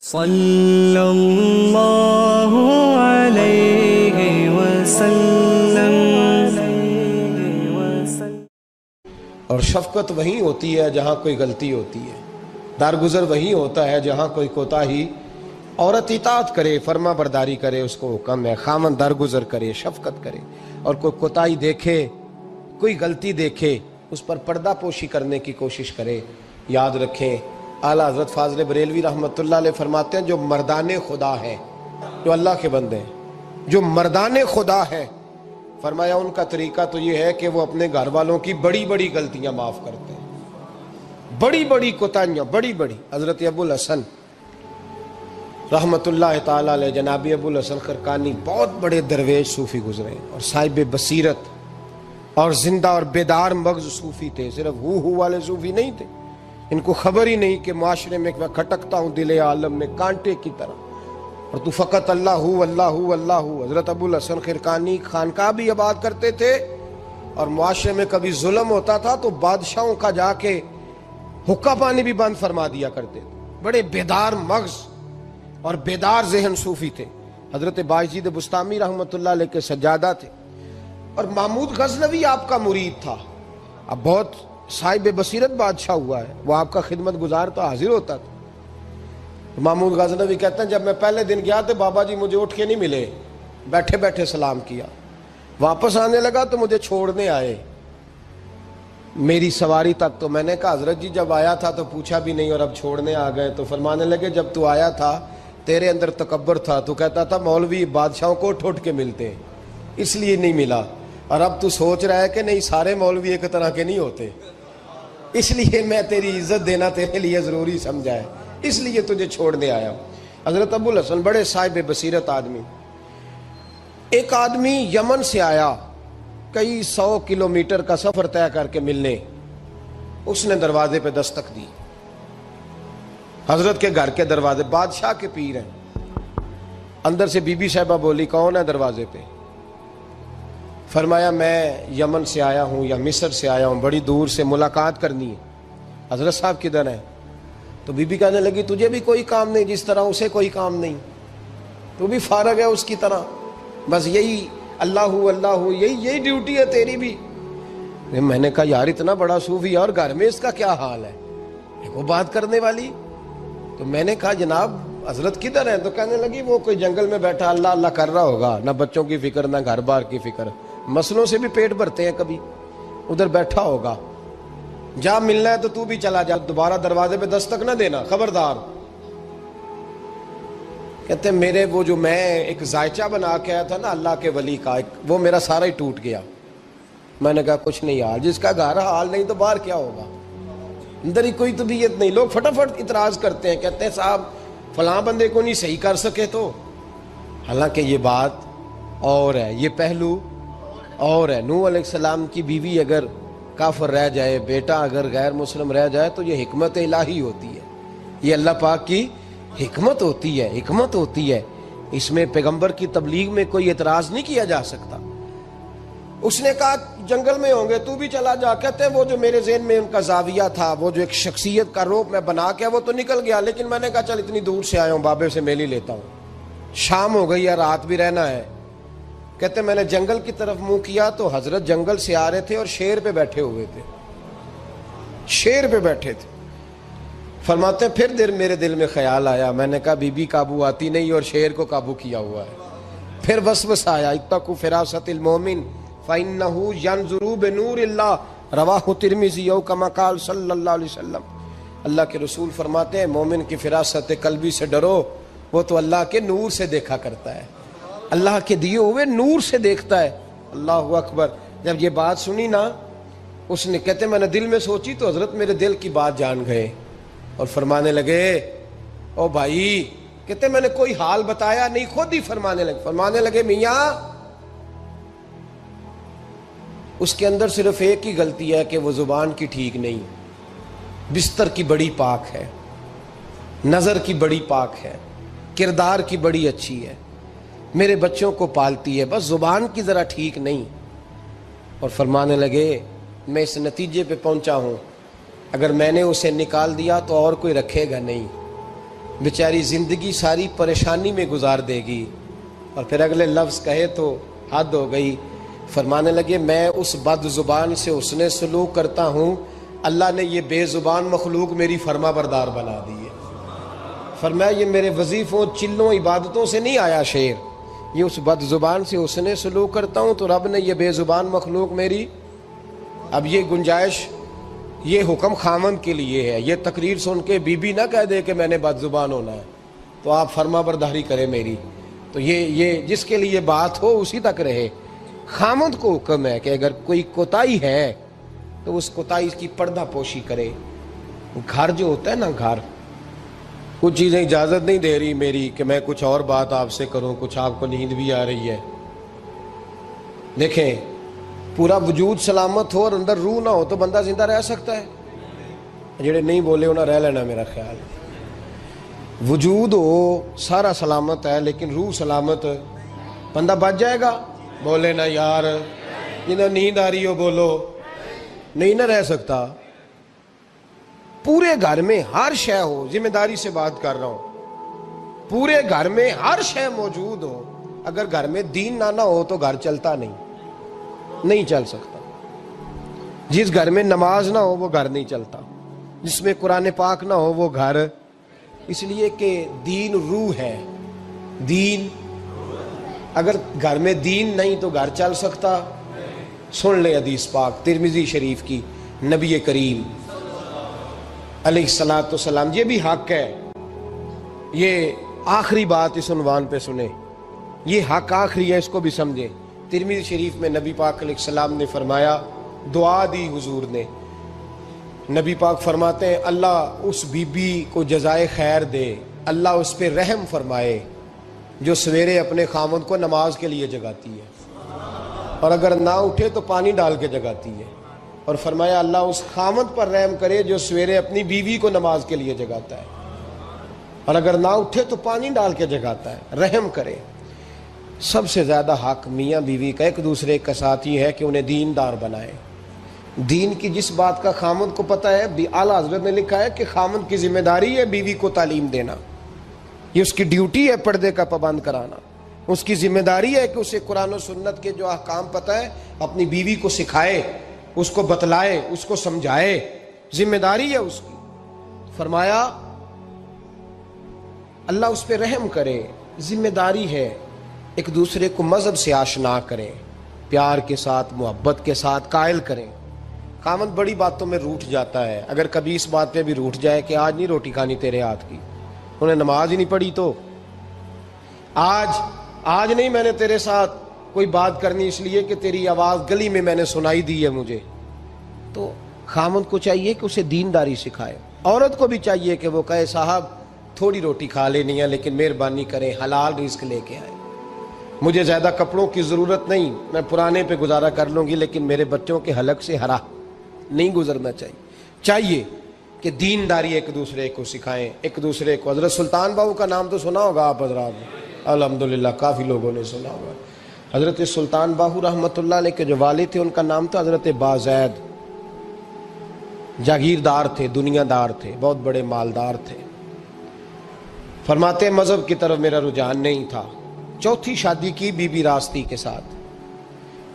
صلی اللہ علیہ وسلم۔ اور شفقت وہیں ہوتی ہے جہاں کوئی غلطی ہوتی ہے، درگزر وہیں ہوتا ہے جہاں کوئی کوتاہی۔ عورت اطاعت کرے، فرما برداری کرے، اس کو حکم ہے، خامن درگزر کرے، شفقت کرے، اور کوئی کوتاہی دیکھے، کوئی غلطی دیکھے، اس پر پردہ پوشی کرنے کی کوشش کرے۔ یاد رکھیں، اعلیٰ حضرت فاضل بریلوی رحمۃ اللہ علیہ فرماتے ہیں جو مردان خدا ہیں، جو اللہ کے بندے ہیں، جو مردان خدا ہیں، فرمایا ان کا طریقہ تو یہ ہے کہ وہ اپنے گھر والوں کی بڑی بڑی غلطیاں معاف کرتے ہیں، بڑی بڑی کوتاہیاں، بڑی بڑی۔ حضرت ابو الحسن رحمۃ اللہ تعالیٰ علیہ، جناب ابو الحسن خرقانی بہت بڑے درویش صوفی گزرے اور صاحب بصیرت اور زندہ اور بیدار مغز صوفی تھے، صرف ہو والے صوفی نہیں تھے۔ ان کو خبر ہی نہیں کہ معاشرے میں میں کھٹکتا ہوں دل عالم میں کانٹے کی طرح، اور تو فقط اللہ ہو اللہ ہو اللہ ہو۔ حضرت ابو الحسن خرقانی خانقاہ بھی آباد کرتے تھے، اور معاشرے میں کبھی ظلم ہوتا تھا تو بادشاہوں کا جا کے حقہ پانی بھی بند فرما دیا کرتے تھے۔ بڑے بیدار مغز اور بیدار ذہن صوفی تھے۔ حضرت باجید بستامی رحمۃ اللہ علیہ کے سجادہ تھے، اور محمود غزنوی آپ کا مرید تھا۔ اب بہت صاحب بصیرت بادشاہ ہوا ہے، وہ آپ کا خدمت گزار تو حاضر ہوتا تھا۔ محمود غزنوی کہتے ہیں جب میں پہلے دن گیا تو بابا جی مجھے اٹھ کے نہیں ملے، بیٹھے بیٹھے سلام کیا، واپس آنے لگا تو مجھے چھوڑنے آئے میری سواری تک۔ تو میں نے کہا حضرت جی جب آیا تھا تو پوچھا بھی نہیں اور اب چھوڑنے آ گئے؟ تو فرمانے لگے جب تو آیا تھا تیرے اندر تکبر تھا، تو کہتا تھا مولوی بادشاہوں کو اٹھ کے ملتے ہیں اس لیے نہیں ملا، اور اب تو سوچ رہا ہے کہ نہیں سارے مولوی ایک طرح کے نہیں ہوتے، اس لیے میں تیری عزت دینا تیرے لیے ضروری سمجھا ہے، اس لیے تجھے چھوڑنے آیا ہوں۔ حضرت ابو الحسن بڑے صاحب بصیرت آدمی۔ ایک آدمی یمن سے آیا کئی 100 کلومیٹر کا سفر طے کر کے ملنے، اس نے دروازے پہ دستک دی، حضرت کے گھر کے دروازے، بادشاہ کے پیر ہیں۔ اندر سے بی بی صاحبہ بولی کون ہے دروازے پہ؟ فرمایا میں یمن سے آیا ہوں یا مصر سے آیا ہوں، بڑی دور سے ملاقات کرنی ہے۔ حضرت صاحب کدھر ہیں؟ تو بی بی کہنے لگی تجھے بھی کوئی کام نہیں جس طرح اسے کوئی کام نہیں، تو بھی فارغ ہے اس کی طرح، بس یہی اللہ اللہ یہی ڈیوٹی ہے تیری بھی۔ میں نے کہا یار اتنا بڑا صوفی اور گھر میں اس کا کیا حال ہے، وہ بات کرنے والی؟ تو میں نے کہا جناب حضرت کدھر ہیں؟ تو کہنے لگی وہ کوئی جنگل میں بیٹھا اللہ اللہ کر رہا ہوگا، نہ بچوں کی فکر نہ گھر بار کی فکر، مسئلوں سے بھی پیٹ بھرتے ہیں کبھی، ادھر بیٹھا ہوگا، جا ملنا ہے تو تو بھی چلا جا، دوبارہ دروازے پہ دستک نہ دینا خبردار۔ کہتے ہیں میرے وہ جو میں ایک ذائچہ بنا کے آیا تھا نا اللہ کے ولی کا، وہ میرا سارا ہی ٹوٹ گیا۔ میں نے کہا کچھ نہیں یار، جس کا گھر حال نہیں تو باہر کیا ہوگا، اندر ہی کوئی طبیعت نہیں۔ لوگ فٹافٹ اعتراض کرتے ہیں، کہتے ہیں صاحب فلاں بندے کو نہیں صحیح کر سکے تو، حالانکہ یہ بات اور ہے، یہ پہلو اور ہے۔ نوح علیہ السلام کی بیوی اگر کافر رہ جائے، بیٹا اگر غیر مسلم رہ جائے تو یہ حکمت الہی ہوتی ہے، یہ اللہ پاک کی حکمت ہوتی ہے، حکمت ہوتی ہے۔ اس میں پیغمبر کی تبلیغ میں کوئی اعتراض نہیں کیا جا سکتا۔ اس نے کہا جنگل میں ہوں گے تو بھی چلا جا۔ کہتے ہیں وہ جو میرے ذہن میں ان کا زاویہ تھا، وہ جو ایک شخصیت کا روپ میں بنا کے وہ تو نکل گیا، لیکن میں نے کہا چل اتنی دور سے آیا ہوں بابے سے مل ہی لیتا ہوں، شام ہو گئی ہے رات بھی رہنا ہے۔ کہتے میں نے جنگل کی طرف منہ کیا تو حضرت جنگل سے آ رہے تھے اور شیر پہ بیٹھے ہوئے تھے، شیر پہ بیٹھے تھے۔ فرماتے ہیں پھر میرے دل میں خیال آیا، میں نے کہا بی بی قابو آتی نہیں اور شیر کو قابو کیا ہوا ہے۔ پھر وسوسہ آیا اتقوا فراست المومن فإنہ ینظر بنور اللہ، رواہ ترمذی او کما قال صلی اللہ علیہ وسلم۔ اللہ کے رسول فرماتے ہیں مومن کی فراست قلبی سے ڈرو، وہ تو اللہ کے نور سے دیکھا کرتا ہے، اللہ کے دیے ہوئے نور سے دیکھتا ہے۔ اللہ اکبر۔ جب یہ بات سنی نا، اس نے کہتے میں نے دل میں سوچی تو حضرت میرے دل کی بات جان گئے اور فرمانے لگے او بھائی، کہتے میں نے کوئی حال بتایا نہیں، خود ہی فرمانے لگے میاں اس کے اندر صرف ایک ہی غلطی ہے کہ وہ زبان کی ٹھیک نہیں، بستر کی بڑی پاک ہے، نظر کی بڑی پاک ہے، کردار کی بڑی اچھی ہے، میرے بچوں کو پالتی ہے، بس زبان کی ذرا ٹھیک نہیں۔ اور فرمانے لگے میں اس نتیجے پہ پہنچا ہوں اگر میں نے اسے نکال دیا تو اور کوئی رکھے گا نہیں، بیچاری زندگی ساری پریشانی میں گزار دے گی، اور پھر اگلے لفظ کہے تو حد ہو گئی۔ فرمانے لگے میں اس بد زبان سے حسن سلوک کرتا ہوں، اللہ نے یہ بے زبان مخلوق میری فرما بردار بنا دی ہے۔ فرمایا یہ میرے وظیفوں چلوں عبادتوں سے نہیں آیا شعر، یہ اس بد زبان سے حسن سلوک کرتا ہوں تو رب نے یہ بے زبان مخلوق میری۔ اب یہ گنجائش، یہ حکم خامند کے لیے ہے، یہ تقریر سن کے بی بی نہ کہہ دے کہ میں نے بد زبان ہونا ہے تو آپ فرما برداری کرے میری، تو یہ جس کے لیے بات ہو اسی تک رہے۔ خامند کو حکم ہے کہ اگر کوئی کوتاہی ہے تو اس کوتاہی کی پردہ پوشی کرے۔ گھر جو ہوتا ہے نا، گھر کچھ چیزیں اجازت نہیں دے رہی میری کہ میں کچھ اور بات آپ سے کروں، کچھ آپ کو نیند بھی آ رہی ہے۔ دیکھیں پورا وجود سلامت ہو اور اندر روح نہ ہو تو بندہ زندہ رہ سکتا ہے؟ جڑے نہیں بولے انہیں رہ لینا میرا خیال ہے۔ وجود ہو سارا سلامت ہے لیکن روح سلامت، بندہ بچ جائے گا؟ بولے نا یار، جنہیں نیند آ رہی ہو بولو، نہیں نہ رہ سکتا۔ پورے گھر میں ہر شے ہو، ذمہ داری سے بات کر رہا ہوں، پورے گھر میں ہر شے موجود ہو، اگر گھر میں دین نہ ہو تو گھر چلتا نہیں چل سکتا۔ جس گھر میں نماز نہ ہو وہ گھر نہیں چلتا، جس میں قرآن پاک نہ ہو وہ گھر، اس لیے کہ دین روح ہے۔ دین اگر گھر میں دین نہیں تو گھر چل سکتا؟ سن لے حدیث پاک ترمذی شریف کی، نبی کریم علیہ الصلوۃ والسلام، یہ بھی حق ہے، یہ آخری بات اس عنوان پہ سنیں، یہ حق آخری ہے، اس کو بھی سمجھیں۔ ترمذی شریف میں نبی پاک علیہ السلام نے فرمایا، دعا دی حضور نے، نبی پاک فرماتے ہیں اللہ اس بی بی کو جزائے خیر دے، اللہ اس پہ رحم فرمائے جو سویرے اپنے خامند کو نماز کے لیے جگاتی ہے، اور اگر نہ اٹھے تو پانی ڈال کے جگاتی ہے، اور فرمایا اللہ اس خامند پر رحم کرے جو سویرے اپنی بیوی کو نماز کے لیے جگاتا ہے، اور اگر نہ اٹھے تو پانی ڈال کے جگاتا ہے، رحم کرے۔ سب سے زیادہ حق میاں بیوی کا ایک دوسرے کا ساتھ ہی ہے کہ انہیں دیندار بنائے۔ دین کی جس بات کا خامند کو پتہ ہے، اعلیٰ حضرت نے لکھا ہے کہ خامند کی ذمہ داری ہے بیوی کو تعلیم دینا، یہ اس کی ڈیوٹی ہے پردے کا پابند کرانا، اس کی ذمہ داری ہے کہ اسے قرآن و سنت کے جو احکام پتہ ہے اپنی بیوی کو سکھائے، اس کو بتلائے، اس کو سمجھائے، ذمہ داری ہے اس کی۔ فرمایا اللہ اس پہ رحم کرے، ذمہ داری ہے، ایک دوسرے کو مذہب سے آشنا کریں، پیار کے ساتھ محبت کے ساتھ قائل کریں۔ خامند بڑی باتوں میں روٹھ جاتا ہے، اگر کبھی اس بات پہ بھی روٹھ جائے کہ آج نہیں روٹی کھانی تیرے ہاتھ کی، انہیں نماز ہی نہیں پڑھی تو آج نہیں میں نے تیرے ساتھ کوئی بات کرنی اس لیے کہ تیری آواز گلی میں نے سنائی دی ہے مجھے، تو خامند کو چاہیے کہ اسے دینداری سکھائے۔ عورت کو بھی چاہیے کہ وہ کہے صاحب تھوڑی روٹی کھا لینی ہے لیکن مہربانی کریں حلال رزق لے کے آئے، مجھے زیادہ کپڑوں کی ضرورت نہیں، میں پرانے پہ گزارا کر لوں گی لیکن میرے بچوں کے حلق سے ہرا نہیں گزرنا چاہیے کہ دینداری ایک دوسرے کو سکھائیں، ایک دوسرے کو۔ حضرت سلطان باہو کا نام تو سنا ہوگا آپ حضرات نے، الحمدللہ کافی لوگوں نے سنا ہوگا۔ حضرت سلطان باہو رحمۃ اللہ علیہ کے جو والد تھے ان کا نام تھا حضرت بازید، جاگیردار تھے، دنیا دار تھے، بہت بڑے مالدار تھے۔ فرماتے مذہب کی طرف میرا رجحان نہیں تھا، چوتھی شادی کی بی بی راستی کے ساتھ۔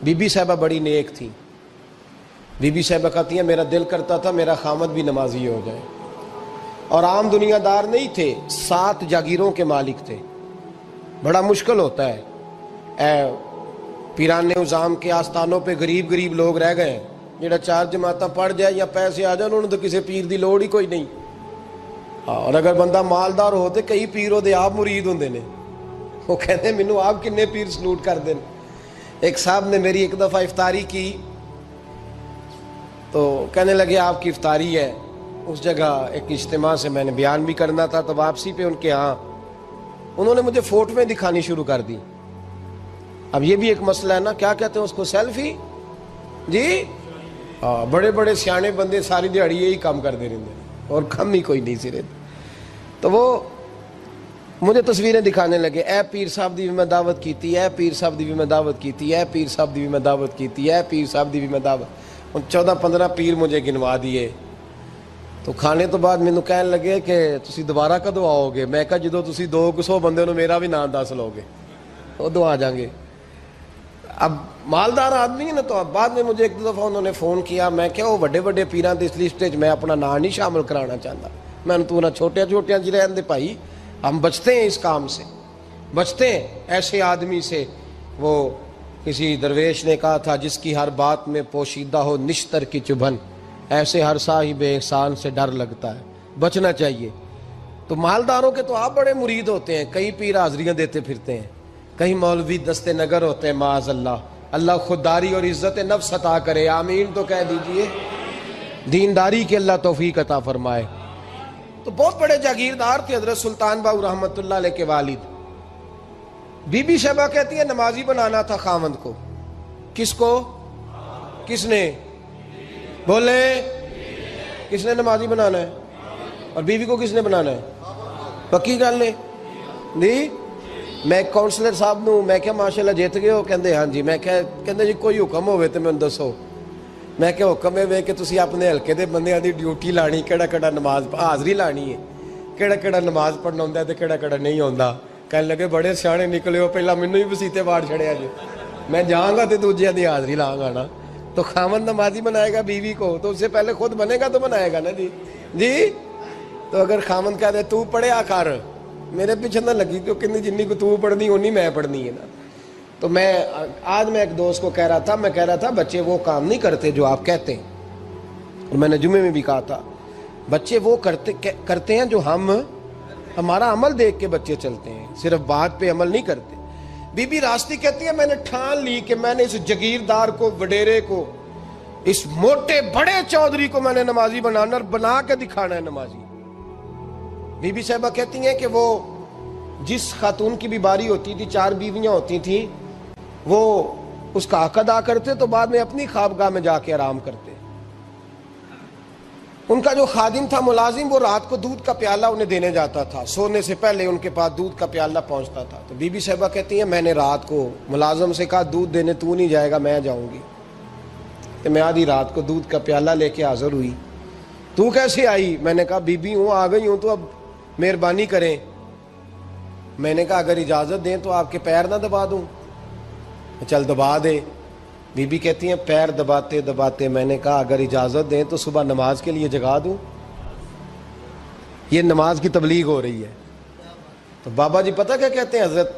بی بی صاحبہ بڑی نیک تھی، بی بی صاحبہ کہتی ہیں میرا دل کرتا تھا میرا خامد بھی نمازی ہو جائے، اور عام دنیا دار نہیں تھے، 7 جاگیروں کے مالک تھے۔ بڑا مشکل ہوتا ہے، پیران نظام کے آستانوں پہ غریب لوگ رہ گئے، جڑا 4 جماعتاں پڑھ جائے یا پیسے آ جائیں، انہوں نے تو کسی پیر دی لوڑ ہی کوئی نہیں، اور اگر بندہ مالدار ہوتے کئی پیر ہوتے آپ مرید ہوندے نے، وہ کہتے ہیں مینوں آپ کنے پیر سلوٹ کر دیں۔ ایک صاحب نے میری ایک دفعہ افطاری کی تو کہنے لگے آپ کی افطاری ہے، اس جگہ ایک اجتماع سے میں نے بیان بھی کرنا تھا، تو واپسی پہ ان کے ہاں انہوں نے مجھے فوٹویں دکھانی شروع کر دی۔ اب یہ بھی ایک مسئلہ ہے نا، کیا کہتے ہیں اس کو، سیلفی جی، بڑے بڑے سیانے بندے ساری دیہڑی یہی کام کر دے رہے ہیں اور کم ہی کوئی نہیں سرے، تو وہ مجھے تصویریں دکھانے لگے، اے پیر صاحب دی بھی میں دعوت کیتی، اے پیر صاحب دی بھی میں دعوت کیتی، اے پیر صاحب دی بھی میں دعوت کیتی، اے پیر صاحب دی بھی میں دعوت، 14-15 پیر مجھے گنوا دیے۔ تو کھانے تو بعد مینوں کہنے لگے کہ تسی دوبارہ کدو آؤ گے؟ میں کہا جدو تسی 200 بندے نو میرا بھی نام دس لو گے ادو آ جائیں گے۔ اب مالدار آدمی ہے نا، تو اب بعد میں مجھے ایک دو دفعہ انہوں نے فون کیا، میں کہا وہ بڑے بڑے پیران دی اس لسٹ وچ میں اپنا نام نہیں شامل کرانا چاہتا، میں نے تو نہ چھوٹیاں چھوٹیاں جی رہن دے بھائی، ہم بچتے ہیں اس کام سے، بچتے ہیں ایسے آدمی سے۔ وہ کسی درویش نے کہا تھا جس کی ہر بات میں پوشیدہ ہو نشتر کی چبھن، ایسے ہر صاحب احسان سے ڈر لگتا ہے، بچنا چاہیے۔ تو مالداروں کے تو آپ بڑے مرید ہوتے ہیں، کئی پیر حاضریاں دیتے پھرتے ہیں، کہیں مولوی دستے نگر ہوتے ہیں، معاذ اللہ، اللہ خودداری اور عزت نفس عطا کرے، آمین تو کہہ دیجئے، دینداری کے اللہ توفیق عطا فرمائے۔ تو بہت بڑے جاگیردار تھے حضرت سلطان باؤ رحمۃ اللہ علیہ کے والد۔ بی بی شیبہ کہتی ہے نمازی بنانا تھا خاوند کو۔ کس کو؟ کس نے؟ بولے کس نے نمازی بنانا ہے؟ اور بیوی کو کس نے بنانا ہے؟ پکی گل نے جی؟ میں ایک کونسلر صاحب نو میں کہا ماشاءاللہ جیت گئے ہو؟ کہندے ہاں جی۔ میں کہندے جی کوئی حکم ہوئے تو میں دسو۔ میں کہ حکم ہے کہ تسی اپنے ہلکے دے بندیاں دی ڈیوٹی لانی، کیڑا کیڑا نماز حاضری لانی ہے، کیڑا کیڑا نماز پڑھنا ہوندا ہے تے کیڑا کیڑا نہیں ہوندا۔ کہنے لگے بڑے سیانے نکلے ہو، پہلا مینوں ہی وسیتے واڑ چھڑیا جی، میں جاؤں گا تے دوجیاں دی حاضری لاں گا نا۔ تو خاوند نمازی بنائے گا بیوی کو تو اس سے پہلے خود بنے گا تو بنائے گا نا جی۔ جی تو اگر خاوند کہہ دے تو پڑھیا کر، میرے پیچھے نہ لگی، تو کہنی جنی کو تو پڑھنی اونی میں پڑھنی ہے نا۔ تو میں آج میں ایک دوست کو کہہ رہا تھا بچے وہ کام نہیں کرتے جو آپ کہتے ہیں، اور میں نے جمعے میں بھی کہا تھا بچے وہ کرتے ہیں جو ہمارا عمل دیکھ کے بچے چلتے ہیں، صرف بات پہ عمل نہیں کرتے۔ بی بی راستی کہتی ہے میں نے ٹھان لی کہ میں نے اس جگیردار کو، وڈیرے کو، اس موٹے بڑے چودھری کو میں نے نمازی بنانا اور بنا کے دکھانا ہے نمازی۔ بی بی صاحبہ کہتی ہیں کہ وہ جس خاتون کی بھی باری ہوتی تھی، 4 بیویاں ہوتی تھیں، وہ اس کا حق ادا کرتے تو بعد میں اپنی خوابگاہ میں جا کے آرام کرتے۔ ان کا جو خادم تھا ملازم، وہ رات کو دودھ کا پیالہ انہیں دینے جاتا تھا، سونے سے پہلے ان کے پاس دودھ کا پیالہ پہنچتا تھا۔ تو بی بی صاحبہ کہتی ہیں میں نے رات کو ملازم سے کہا دودھ دینے تو نہیں جائے گا، میں جاؤں گی۔ تو میں آدھی رات کو دودھ کا پیالہ لے کے حاضر ہوئی۔ تو کیسے آئی؟ میں نے کہا بی بی ہوں، آ گئی ہوں، تو اب مہربانی کریں۔ میں نے کہا اگر اجازت دیں تو آپ کے پیر نہ دبا دوں؟ چل دبا دے۔ بی بی کہتی ہیں پیر دباتے دباتے میں نے کہا اگر اجازت دیں تو صبح نماز کے لیے جگا دوں؟ یہ نماز کی تبلیغ ہو رہی ہے۔ تو بابا جی پتہ کیا کہتے ہیں حضرت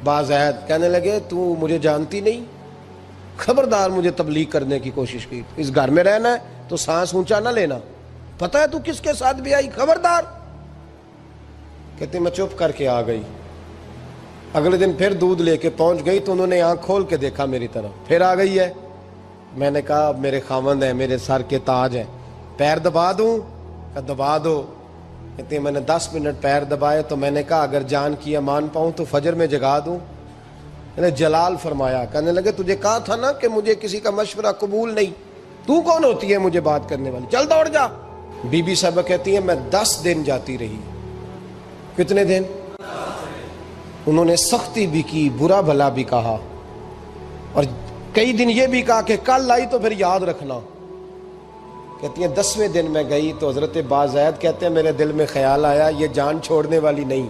بازید؟ کہنے لگے تو مجھے جانتی نہیں، خبردار مجھے تبلیغ کرنے کی کوشش کی، اس گھر میں رہنا ہے تو سانس اونچا نہ لینا، پتہ ہے تو کس کے ساتھ بھی آئی، خبردار۔ کہتے میں چپ کر کے آ گئی۔ اگلے دن پھر دودھ لے کے پہنچ گئی تو انہوں نے آنکھ کھول کے دیکھا میری طرف، پھر آ گئی ہے۔ میں نے کہا میرے خاوند ہیں، میرے سر کے تاج ہیں، پیر دبا دوں؟ کہ دبا دو۔ کہتے ہیں میں نے 10 منٹ پیر دبائے تو میں نے کہا اگر جان کی امان پاؤں تو فجر میں جگا دوں؟ میں نے جلال فرمایا۔ کہنے لگے تجھے کہا تھا نا کہ مجھے کسی کا مشورہ قبول نہیں، تو کون ہوتی ہے مجھے بات کرنے والی، چل دوڑ جا۔ بی بی صاحبہ کہتی ہیں میں 10 دن جاتی رہی۔ کتنے دن؟ انہوں نے سختی بھی کی، برا بھلا بھی کہا، اور کئی دن یہ بھی کہا کہ کل آئی تو پھر یاد رکھنا۔ کہتی ہیں 10ویں دن میں گئی تو حضرت بازید کہتے ہیں میرے دل میں خیال آیا یہ جان چھوڑنے والی نہیں،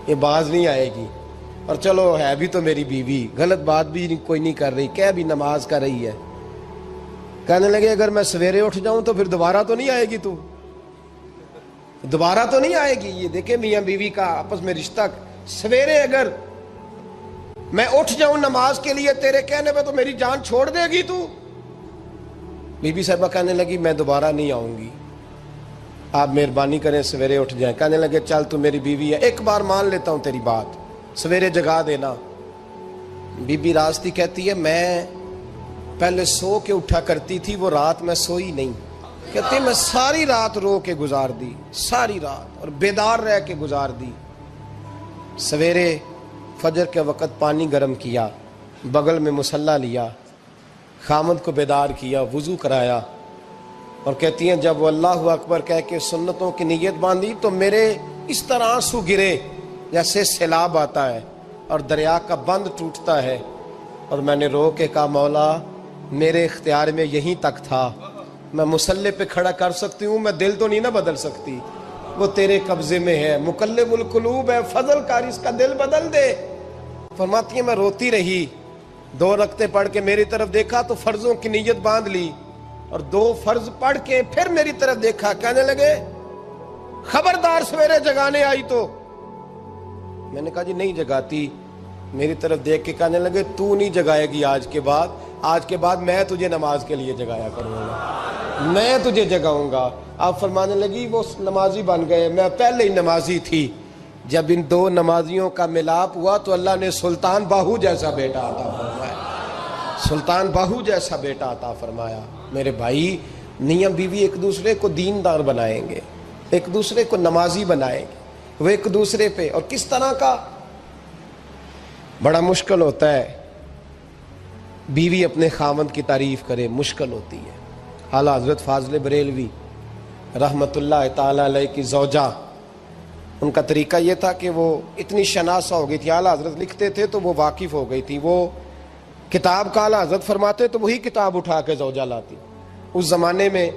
یہ باز نہیں آئے گی، اور چلو ہے بھی تو میری بیوی، غلط بات بھی کوئی نہیں کر رہی، کہہ بھی نماز کر رہی ہے۔ کہنے لگے اگر میں سویرے اٹھ جاؤں تو پھر دوبارہ تو نہیں آئے گی، تو دوبارہ تو نہیں آئے گی۔ یہ دیکھیں میاں بیوی کا آپس میں رشتہ، سویرے اگر میں اٹھ جاؤں نماز کے لیے تیرے کہنے پہ تو میری جان چھوڑ دے گی تو؟ بی بی صاحبہ کہنے لگی میں دوبارہ نہیں آؤں گی، آپ مہربانی کریں سویرے اٹھ جائیں۔ کہنے لگے چل تو میری بیوی ہے، ایک بار مان لیتا ہوں تیری بات، سویرے جگا دینا۔ بی بی راستی کہتی ہے میں پہلے سو کے اٹھا کرتی تھی، وہ رات میں سوئی نہیں، کہتی میں ساری رات رو کے گزار دی، ساری رات، اور بیدار رہ کے گزار دی۔ سویرے فجر کے وقت پانی گرم کیا، بغل میں مصلی لیا، خامد کو بیدار کیا، وضو کرایا، اور کہتی ہیں جب وہ اللہ اکبر کہہ کے سنتوں کی نیت باندھی تو میرے اس طرح آنسو گرے جیسے سیلاب آتا ہے اور دریا کا بند ٹوٹتا ہے، اور میں نے رو کے کہا مولا میرے اختیار میں یہیں تک تھا، میں مسلح پہ کھڑا کر سکتی ہوں، میں دل تو نہیں نہ بدل سکتی، وہ تیرے قبضے میں ہے، مقلب القلوب ہے، فضل کر اس کا دل بدل دے۔ فرماتی ہیں میں روتی رہی، 2 رکعتیں پڑھ کے میری طرف دیکھا تو فرضوں کی نیت باندھ لی، اور 2 فرض پڑھ کے پھر میری طرف دیکھا، کہنے لگے خبردار سویرے جگانے آئی تو۔ میں نے کہا جی نہیں جگاتی۔ میری طرف دیکھ کے کہنے لگے تو نہیں جگائے گی آج کے بعد میں تجھے نماز کے لیے جگایا کروں گا، میں تجھے جگاؤں گا۔ آپ فرمانے لگی وہ نمازی بن گئے، میں پہلے ہی نمازی تھی۔ جب ان 2 نمازیوں کا ملاپ ہوا تو اللہ نے سلطان باہو جیسا بیٹا عطا فرمایا، سلطان باہو جیسا بیٹا عطا فرمایا۔ میرے بھائی، میاں بیوی ایک دوسرے کو دیندار بنائیں گے، ایک دوسرے کو نمازی بنائیں گے، وہ ایک دوسرے پہ، اور کس طرح کا بڑا مشکل ہوتا ہے بیوی اپنے خاوند کی تعریف کرے، مشکل ہوتی ہے۔ اعلیٰ حضرت فاضل بریلوی رحمت اللہ تعالی علیہ کی زوجہ، ان کا طریقہ یہ تھا کہ وہ اتنی شناسہ ہو گئی تھی، اعلیٰ حضرت لکھتے تھے تو وہ واقف ہو گئی تھی، وہ کتاب کا اعلیٰ حضرت فرماتے تو وہی کتاب اٹھا کے زوجہ لاتی۔ اس زمانے میں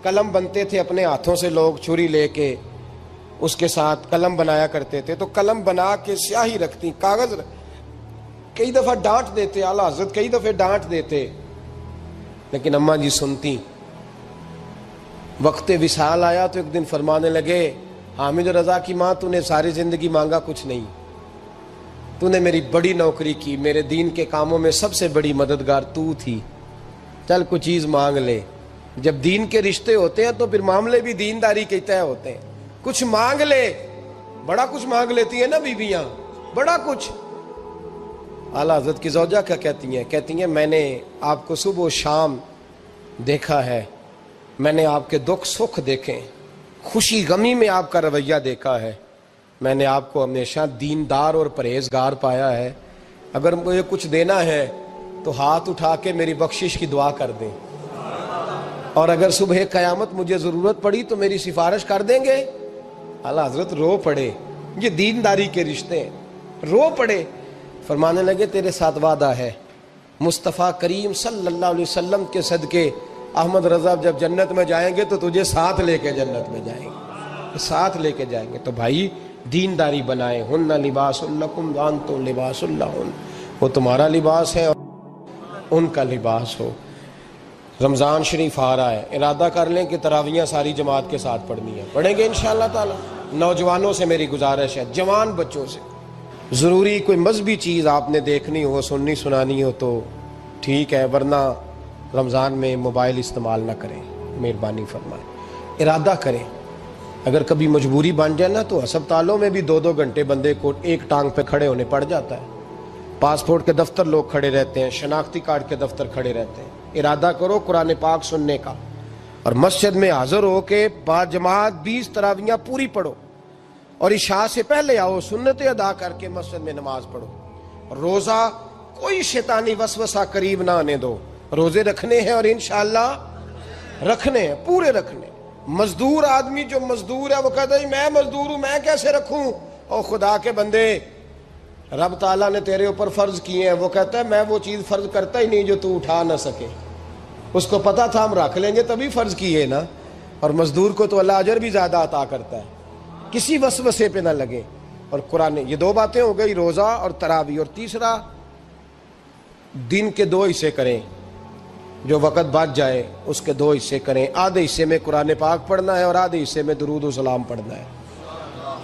قلم بنتے تھے اپنے ہاتھوں سے، لوگ چھری لے کے اس کے ساتھ قلم بنایا کرتے تھے، تو قلم بنا کے سیاہی رکھتی، کاغذ کئی دفعہ ڈانٹ دیتے، اعلیٰ حضرت کئی دفعہ ڈانٹ دیتے، لیکن اماں جی سنتی۔ وقت وصال آیا تو ایک دن فرمانے لگے حامد رضا کی ماں، تو نے ساری زندگی مانگا کچھ نہیں، تو نے میری بڑی نوکری کی، میرے دین کے کاموں میں سب سے بڑی مددگار تو تھی، چل کچھ چیز مانگ لے۔ جب دین کے رشتے ہوتے ہیں تو پھر معاملے بھی دینداری کے طے ہوتے ہیں، کچھ مانگ لے۔ بڑا کچھ مانگ لیتی ہیں نا بیویاں، بڑا کچھ۔ اعلیٰ حضرت کی زوجہ کیا کہتی ہیں میں نے آپ کو صبح و شام دیکھا ہے، میں نے آپ کے دکھ سکھ دیکھے، خوشی غمی میں آپ کا رویہ دیکھا ہے، میں نے آپ کو ہمیشہ دیندار اور پرہیزگار پایا ہے، اگر مجھے کچھ دینا ہے تو ہاتھ اٹھا کے میری بخشش کی دعا کر دیں، اور اگر صبح قیامت مجھے ضرورت پڑی تو میری سفارش کر دیں گے۔ اعلیٰ حضرت رو پڑے، یہ دینداری کے رشتے ہیں، رو پڑے۔ فرمانے لگے تیرے ساتھ وعدہ ہے، مصطفیٰ کریم صلی اللہ علیہ وسلم کے صدقے احمد رضا جب جنت میں جائیں گے تو تجھے ساتھ لے کے جنت میں جائیں گے، ساتھ لے کے جائیں گے۔ تو بھائی دینداری بنائیں، ہن لباس لکم وانتم لباس لہن، وہ تمہارا لباس ہے اور ان کا لباس ہو۔ رمضان شریف آ رہا ہے، ارادہ کر لیں کہ تراویحیں ساری جماعت کے ساتھ پڑھنی ہے، پڑھیں گے انشاءاللہ تعالی۔ نوجوانوں سے میری گزارش ہے، جوان بچوں سے، ضروری کوئی مذہبی چیز آپ نے دیکھنی ہو، سننی سنانی ہو تو ٹھیک ہے، ورنہ رمضان میں موبائل استعمال نہ کریں، مہربانی فرمائیں، ارادہ کریں۔ اگر کبھی مجبوری بن جائے نا تو ہسپتالوں میں بھی 2-2 گھنٹے بندے کو ایک ٹانگ پہ کھڑے ہونے پڑ جاتا ہے، پاسپورٹ کے دفتر لوگ کھڑے رہتے ہیں، شناختی کارڈ کے دفتر کھڑے رہتے ہیں۔ ارادہ کرو قرآن پاک سننے کا، اور مسجد میں حاضر ہو کے با جماعت 20 تراویحیں پوری پڑھو، اور عشاء سے پہلے آؤ، سنتیں ادا کر کے مسجد میں نماز پڑھو۔ اور روزہ کوئی شیطانی وسوسہ قریب نہ آنے دو، روزے رکھنے ہیں اور انشاءاللہ رکھنے ہیں، پورے رکھنے۔ مزدور آدمی جو مزدور ہے وہ کہتا ہے میں مزدور ہوں، میں کیسے رکھوں؟ اور خدا کے بندے، رب تعالیٰ نے تیرے اوپر فرض کیے ہیں، وہ کہتا ہے میں وہ چیز فرض کرتا ہی نہیں جو تو اٹھا نہ سکے، اس کو پتا تھا ہم رکھ لیں گے تبھی فرض کیے نا۔ اور مزدور کو تو اللہ اجر بھی زیادہ عطا کرتا ہے، کسی وسوسے پہ نہ لگے۔ اور قرآن، یہ 2 باتیں ہو گئی، روزہ اور تراویح۔ اور تیسرا، دن کے 2 حصے کریں، جو وقت بچ جائے اس کے 2 حصے کریں، آدھے حصے میں قرآن پاک پڑھنا ہے اور آدھے حصے میں درود و سلام پڑھنا ہے،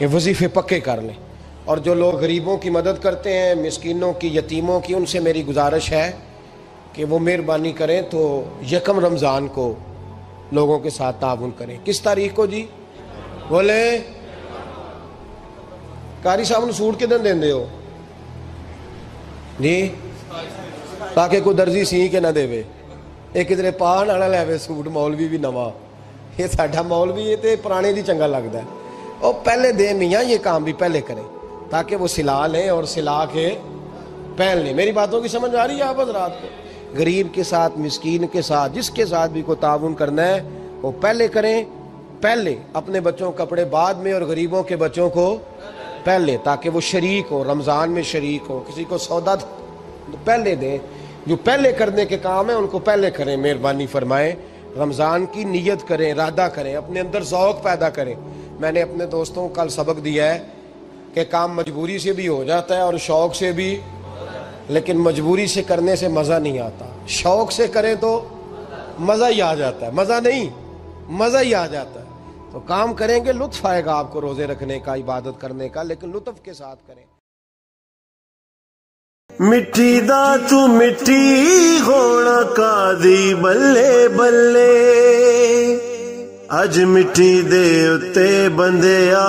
یہ وظیفے پکے کر لیں۔ اور جو لوگ غریبوں کی مدد کرتے ہیں، مسکینوں کی، یتیموں کی، ان سے میری گزارش ہے کہ وہ مہربانی کریں تو 1 رمضان کو لوگوں کے ساتھ تعاون کریں۔ کس تاریخ کو جی؟ بولے قاری صاحب نے سوٹ کدن دیں ہو جی، تاکہ کوئی درزی سی کے نہ دے وے، ایک کدھر پا نہ لے وے سوٹ، مولوی بھی نواں، یہ ساڈا مولوی یہ تے پرانے دی چنگا لگتا ہے، اور پہلے دے میاں یہ کام بھی پہلے کریں تاکہ وہ سلا لیں اور سلا کے پہن لیں۔ میری باتوں کی سمجھ آ رہی ہے آپ حضرات کو؟ غریب کے ساتھ، مسکین کے ساتھ، جس کے ساتھ بھی کوئی تعاون کرنا ہے وہ پہلے کریں، پہلے اپنے بچوں کے کپڑے بعد میں اور غریبوں کے بچوں کو پہلے، تاکہ وہ شریک ہو، رمضان میں شریک ہو، کسی کو سودا پہلے دیں، جو پہلے کرنے کے کام ہیں ان کو پہلے کریں، مہربانی فرمائیں۔ رمضان کی نیت کریں، ارادہ کریں، اپنے اندر ذوق پیدا کریں۔ میں نے اپنے دوستوں کو کل سبق دیا ہے کہ کام مجبوری سے بھی ہو جاتا ہے اور شوق سے بھی، لیکن مجبوری سے کرنے سے مزہ نہیں آتا، شوق سے کریں تو مزہ ہی آ جاتا ہے، مزہ نہیں مزہ ہی آ جاتا ہے۔ تو کام کریں گے، لطف آئے گا آپ کو روزے رکھنے کا، عبادت کرنے کا، لیکن لطف کے ساتھ کریں۔ مٹی دا تو مٹی ہونا قاضی بلے بلے، اج مٹی دے اتے بندیا،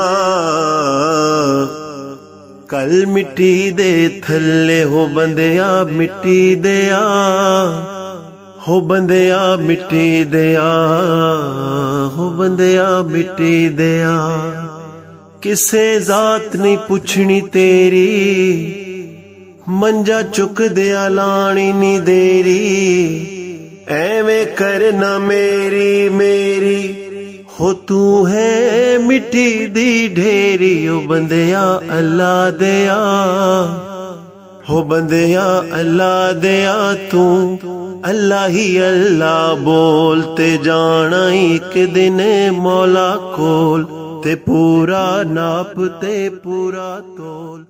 کل مٹی دے تھلے ہو بندیا، مٹی دیا ہو بندیا، مٹی دیا ہو بندیا، مٹی دیا۔ کسے ذات نہیں پوچھنی تیری، منجا چک دیا لانی نی دیری، ایویں کرنا میری میری، ہو تو ہے مٹی دی ڈھیری، او بندیا اللہ دیا، ہو بندیا اللہ دیا، تو اللہ ہی اللہ بولتے جانا، ایک دن مولا کول تے پورا ناپ تے پورا تول۔